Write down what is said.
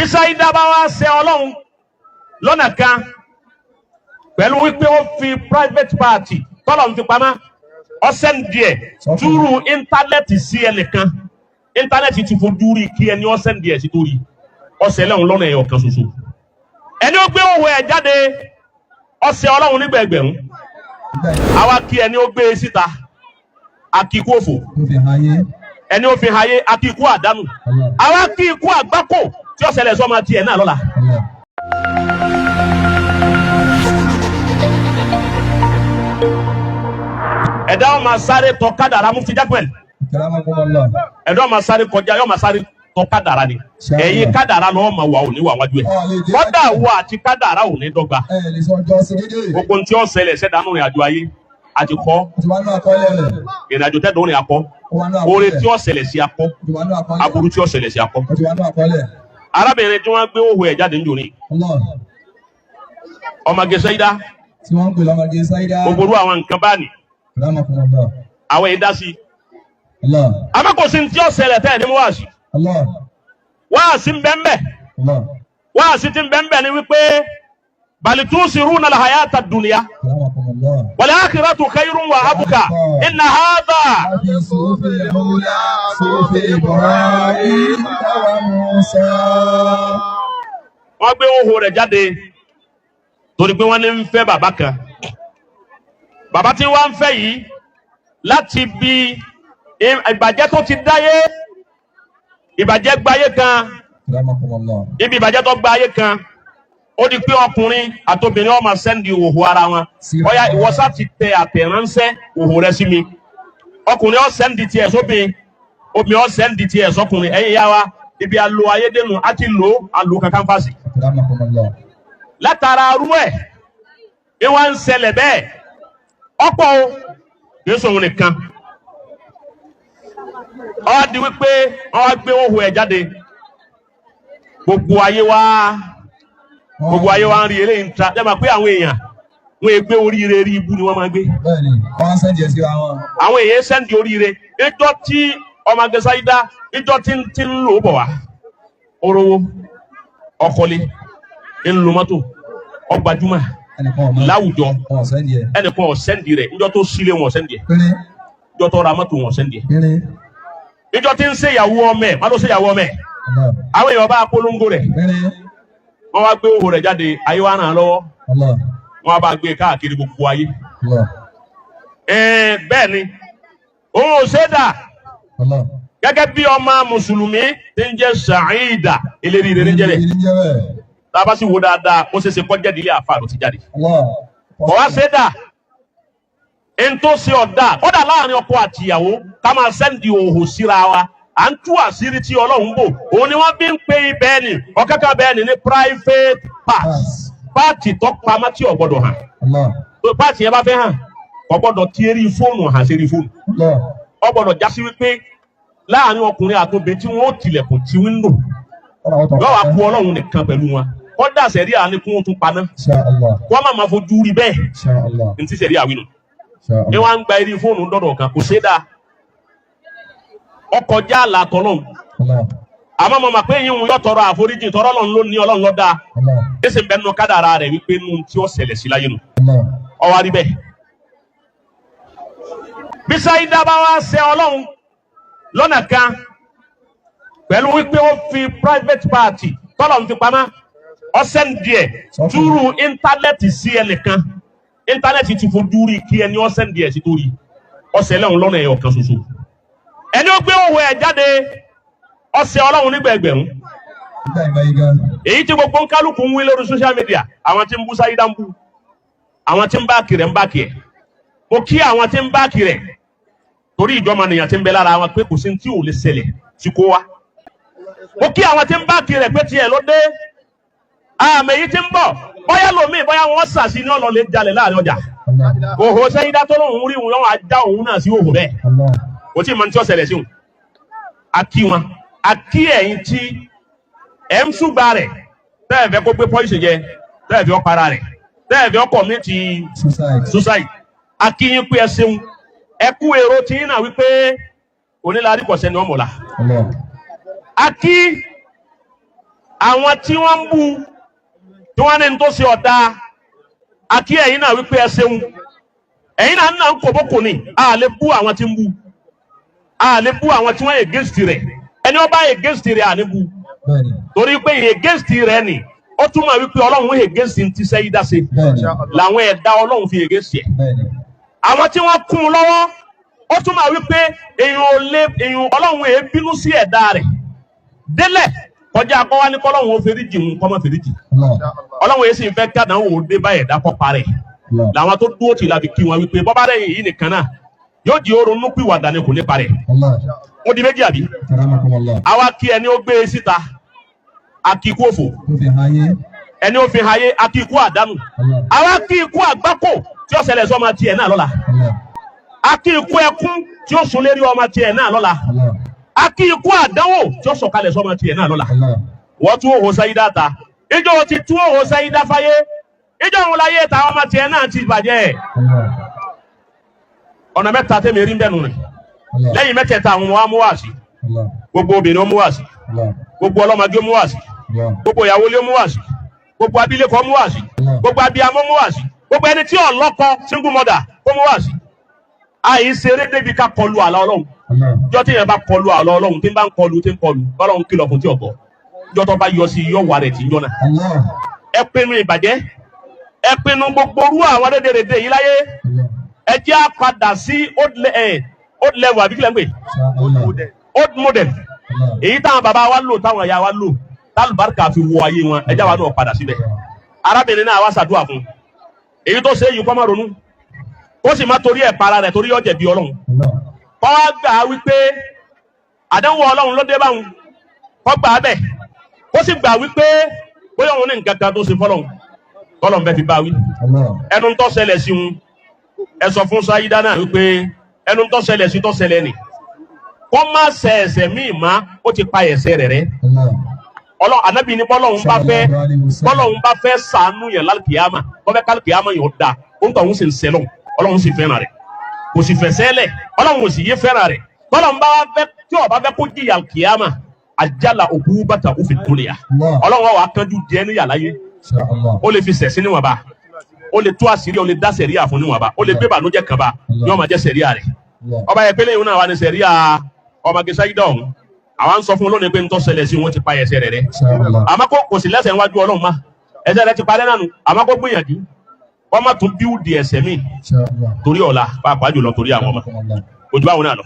Bisaida bá wá ṣe Ọlọ́run lọ́nà kan pẹ̀lú wípé ó fi private party tọ́lọ̀ ń fi pamọ́ ọ̀sẹ̀n díẹ̀ túrú íńtánẹ́ẹ̀tì sí ẹnìkan íńtánẹ́ẹ̀tì ti fojú rí kí ẹni ọ̀sẹ̀n díẹ̀ sí torí ọ̀sẹ̀ lẹ́hùn lọ́nà ẹ̀yọ̀ kan ṣoṣo ẹni ó gbé òwò ẹ̀ jáde ọ̀sẹ̀ Ọlọ́run nígbà ẹgbẹ̀rún àwa kí ẹni ó gbé síta akíkú òfò ẹni ó fi hayé akíkú àdánù àwa kí ikú àgbákò tí ó ṣẹlẹ̀ sọ́mọ tiẹ̀ náà lọ́la. ẹ̀dá wọn máa sáré tọ kádàrá mú fi jápẹ́l ẹ̀dá wọn máa sáré kọjá yọ máa sáré tọ kádàrá ni ẹ̀yin kádàrá lọ́wọ́ máa wà òní wà wájú ẹ̀ kọ́dà wọ àti kádàrá òní dọ́gba gbogbo tí ó ṣẹlẹ̀ sẹ́dánù rìn àjò ayé àti kọ́ ìrìn àjò tẹ́dọ̀ rìn akọ́ oore tí ó ṣẹlẹ̀ sí akọ́ aburú tí ó ṣẹlẹ̀ sí akọ́ arábìnrin tí wọ́n gbé òhò ẹ̀ jáde níjòní ọmọge Saida tí wọ́n ń pè lọ́mọge Saida gbogbo àwọn nǹkan báni àwọn ẹ̀dá sí amákòsí tí ó ṣẹlẹ̀ tẹ́ ẹ̀ ní wáàsí wáàsí mbẹ́mbẹ́ wáàsí tí mbẹ́mbẹ́ ni wípé bal tusiruna al-hayata ad-dunya wal akhiratu khayrun wa abqa inna hadha wọ́n gbé òhò rẹ̀ jáde torí pé wọ́n ní ń fẹ́ bàbá kan bàbá tí wọ́n ń fẹ́ yìí láti bí ìbàjẹ́ tó ti dáyé ìbàjẹ́ gbáyé kan ibi ìbàjẹ́ tó gbáyé kan ó di pé ọkùnrin àtobìnrin ó máa sẹ́ndì òhò ara wọn ọ̀yá ìwọ́sá ti tẹ àtẹ̀ránṣẹ́ òhò rẹ̀ sí mi ọkùnrin ó sẹ́ndì tiẹ̀ sóbìn obìnrin ó sẹ́ndì tiẹ̀ sọkùnrin ẹ̀yin yá wa ibi alo ayédènù àti alo kankan fásì látara arú ẹ̀ bí wọ́n ń ṣẹlẹ̀ bẹ́ẹ̀ ọ̀pọ̀ o kìí sọ̀rọ̀ nìkan ó di wípé wọ́n gbé òhò ẹ̀ jáde gbogbo ayé wa ń rí eléyìí ń ta ẹ máa pé àwọn èèyàn wọ́n gbé oríire rí ibú ni wọ́n máa gbé àwọn èèyàn sẹ́ndì oríire níjọ́ tí ọmọge Saida níjọ́ tí ń lò bọ̀ wá orówó ọkọlé ń lo mọ́tò ọgbàjúmọ̀ láwùjọ ẹnìkan ọ̀sẹ́ndì rẹ̀ níjọ́ tó sílé wọn ọ̀sẹ́ndì ẹ̀ níjọ́ tó ra mọ́tò wọn ọ̀sẹ́ndì ẹ̀ níjọ́ tí ń ṣe ìyàwó ọmọ ẹ̀ má ló ṣe ìyàwó ọmọ ẹ̀ àwọn èèyàn bá polongo rẹ̀ wọ́n wá gbé òhò rẹ̀ jáde ayé wa ràn án lọ́wọ́ wọ́n bá gbé káàkiri gbogbo ayé bẹ́ẹ̀ ni òun ò ṣe dà gẹ́gẹ́ bí ọmọ mùsùlùmí tí ń jẹ́ Saida eléri rẹ̀ níjẹ́ rẹ̀ tábà sì wo dáadáa ó ṣeéṣe kọjá ìdílé àfa ló ti jáde kò wá ṣe dà ń tó ṣe ọ̀dà kódà láàrin ọkọ àti ìyàwó ká máa sẹ́ndì òhò síra wa à ń tú àṣírí tí Ọlọ́run bò òun ni wọ́n bí ń pe ibẹ̀ ni ọ̀kẹ́kẹ́ bẹ́ẹ̀ ni ní private pààtì tó pamọ́ tí ò gbọ́dọ̀ hàn pààtì yẹn bá fẹ́ hàn kò gbọ́dọ̀ tí eré fóònù hàn sí eré fóònù ó gbọ́dọ̀ já sí wípé láàrin ọkùnrin àtobìnrin tí wọ́n ó tilẹ̀kùn tí wíńdò yóò wá kú Ọlọ́run nìkan pẹ̀lú wọn kọ́dà sẹ̀rí àníkún ó tún paná wọ́n máa fojú rí bẹ́ẹ̀ ní ti sẹ̀rí àwínú ni wọ́n ń gba eré fóònù dọ́dọ̀ kan kò ṣe dáa ọkọ̀ já àlàtọ̀ náà àmọ́ mo mọ̀ pé yín ń yọ tọrọ àforíjì tọrọ Ọlọ́run ló ní Ọlọ́run ló dáa ẹsẹ̀ bẹ́ẹ̀ nù kádàrá rẹ̀ wípé nù tí ó ṣẹlẹ̀ sí láyé nù ọwọ́ àrí bẹ́ẹ̀. bí Saida bá wá ṣe Ọlọ́run lọ́nà kan pẹ̀lú wípé ó fi private party tọ́lọ̀ ń fi pamọ́ ọ̀sẹ̀n díẹ̀ túrú íńtánẹ́ẹ̀tì sí ẹnìkan íńtánẹ́ẹ̀tì ti fojú rí kí ẹni ọ̀sẹ̀n díẹ̀ sí torí ọ̀sẹ̀ lẹ́hùn lọ́nà ẹ̀yọ̀ kan ṣoṣo ẹni ó gbé òhò ẹ̀ jáde ọ̀sẹ̀ Ọlọ́run nígbà ẹgbẹ̀rún èyí tí gbogbo nkálukú ń wí lórí social media àwọn tí ń bú Saida ń bú àwọn tí ń bá kiri ń bá kiri mo kí àwọn tí ń bá kiri torí ìjọba nìyàn tí ń bẹ lára wọn pé kò sí tí ò lè ṣẹlẹ̀ tí kò wá mo kí àwọn tí ń bá kiri pé tiẹ̀ ló dé àmì èyí tí ń bọ̀ bóyá lomi bóyá wọ́n sàṣì ní ọlọ́lẹ̀ jalè láàrin ọjà òhò Saida tó lóun rí wọn ajá òun náà sí òhò bẹ́ẹ̀ kò tí ì mọ ní tí ó ṣẹlẹ̀ sí wọn àkí wọn àkí ẹ̀yìn tí ẹ̀ ń ṣùgbà rẹ̀ tẹ́ẹ̀fẹ́ kó gbé pọ́ìsì jẹ tẹ́ẹ̀fẹ́ ọ̀para rẹ̀ tẹ́ẹ̀fẹ́ ọkọ̀ mi ti suicide àkí yín pé ẹ ṣeun ẹ kú èrò tí yín náà wípé onílárí kọ̀ṣẹ́ ni ọmọlá àkí àwọn tí wọ́n ń bú tí wọ́n ní tó ṣe ọ̀dà akí ẹ̀yin náà wípé ẹ ṣeun ẹ̀yin náà ń kòbókò ní a lè bú àwọn tí ń bú a lè bú àwọn tí wọ́n against rẹ̀ ẹni ó bá against rẹ̀ à ní bú torí pé against rẹ̀ ni ó túmọ̀ wípé ọlọ́run against ti sẹ́yìn dá sí làwọn ẹ̀dá ọlọ́run fi against yẹ àwọn tí wọ́n kún un lọ́wọ́ ó túmọ̀ wípé èèyàn ọlọ́run èé bínú sí ẹ̀dá rẹ̀ délẹ̀ kọjá akọ́wá ní kọ́lọ́run ó fèrè jì ń kọ́mọ́ fèrè jì ọlọ́run èé sì ń fẹ́ kádàn ó dé bá ẹ̀dá kọ́ parẹ́ làwọn tó dúró tì láti kí wọn wípé bọ́bá rẹ̀ yìí nìkan náà yóò di oorun nú pìwàdà ni kò ní parẹ́ ó di méjì àbí àwa kí ẹni ó gbé síta akíkú òfò ẹni ó fi hayé akíkú àdánù àwa kí ikú àgbákò tí ó ṣẹlẹ̀ sọ́mọ tiẹ̀ náà lọ́la akíkú ẹkún tí ó sùn lérí ọmọ tiẹ̀ náà lọ́la akíkú àdánwò tí ó sọ̀kalẹ̀ sọ́mọ tiẹ̀ náà lọ́la wọ́n tún òhò sáyidá ta ìjọ ti tún òhò sáyidá fáyé ìjọ òun láyé ta ọmọ tiẹ̀ náà ti bàjẹ́ ọ̀nà mẹ́ta tẹ́mi rí ń bẹ̀nu rẹ̀ lẹ́yìn mẹ́tẹ̀ẹ̀ta àwọn ọmọ wa mú wá sí gbogbo obìnrin ó mú wá sí gbogbo ọlọ́mọge ó mú wá sí gbogbo ìyàwó ilé ó mú wá sí gbogbo abilékọ ó mú wá sí gbogbo abiyamọ ó mú wá sí gbogbo ẹni tí ọlọ́kọ single mother ó mú wá sí àìsèré débi ká kọlu àlà ọlọ́run jọ́ tí yẹn bá kọlu àlà ọlọ́run tí ń bá ń kọlu ọlọ́run kìlọ̀ fún tí ọ̀bọ̀ jọ́ tó bá yọ sí yọ wà rẹ̀ tí ń jọ́nà ẹ pinnu ìbàjẹ́ ẹ pinnu gbogbo orú àwọn rédèrèdè yìí láyé ẹ jẹ́ á padà sí old level àbí kílẹ̀ ń pè old model èyí táwọn bàbá wa lò táwọn ìyá wa lò tálùbáríkà fi wọ ayé wọn ẹ jẹ́ wa náà padà síbẹ̀ arábìnrin náà wá ṣàdúrà fún èyí tó ṣe é yìí kọ́ máa ronú ó sì má torí ẹ̀ para rẹ̀ torí ọ̀jẹ̀ bí ọlọ́run kọ́ wá gbà á wípé àdánwò ọlọ́run ló dé báwọn kọ́ gbà á bẹ̀ ó sì gbà wípé bóyá òun ní nǹkan kan tó ṣe fọlọ́run tọ́lọ́run fẹ́ fi bá wí ẹnu tó ṣẹlẹ̀ sí wọn ẹ sọ fún sáyidá náà wípé ẹnu tó ṣẹlẹ̀ sí tó ṣẹlẹ̀ nì kọ́ má ṣe ẹ̀ṣẹ̀ míì má ó ti pa ẹ̀ṣẹ̀ rẹ̀ rẹ́ ọlọ́run ànábì ní bọ́lọ́run bá fẹ́ ṣàánú yẹn lálùkìyàmà bọ́fẹ́ kálùkìyàmà yóò da òun tó ń sì ń sẹ́lọ̀ ọlọ́run sì fẹ́ràn rẹ̀ kò sì fẹ́ sẹ́lẹ̀ ọlọ́run ò sì yé fẹ́ràn rẹ̀ bọ́lọ́run bá fẹ́ tí ó bá fẹ́ kó jìyà kìyàmà àjàlá òkú bàtà òfin tó lè yà ọlọ́run wà á kánjú jẹ́ níyà láyé ó lè fi sẹ̀sí níwọ̀nba ó lè tú àṣírí ó lè dá sẹ̀ríà fún níwọ̀nba ó lè gbé bànújẹ́ kan bá yóò máa jẹ́ sẹ̀ríà rẹ̀ ọba yẹn pélé yìí náà wà ní sẹ̀ríà ọmọge sáyidá ọ̀hún àwọn ń sọ fún olóòní pé ń tọ́ ṣẹlẹ̀ sí wọn ti pa ẹ̀ṣẹ̀ rẹ̀ rẹ̀ àmọ́ kò sí lẹ́sẹ̀ níwájú ọlọ́run má ẹ̀ṣẹ̀ rẹ̀ ti parẹ́ nánu àmọ́ kó gbìyànjú wọ́n má tún bíú di ẹ̀ṣẹ̀ míì torí ọ̀la pàápàá jùlọ torí àwọn ọmọ ojú báwọn náà lọ.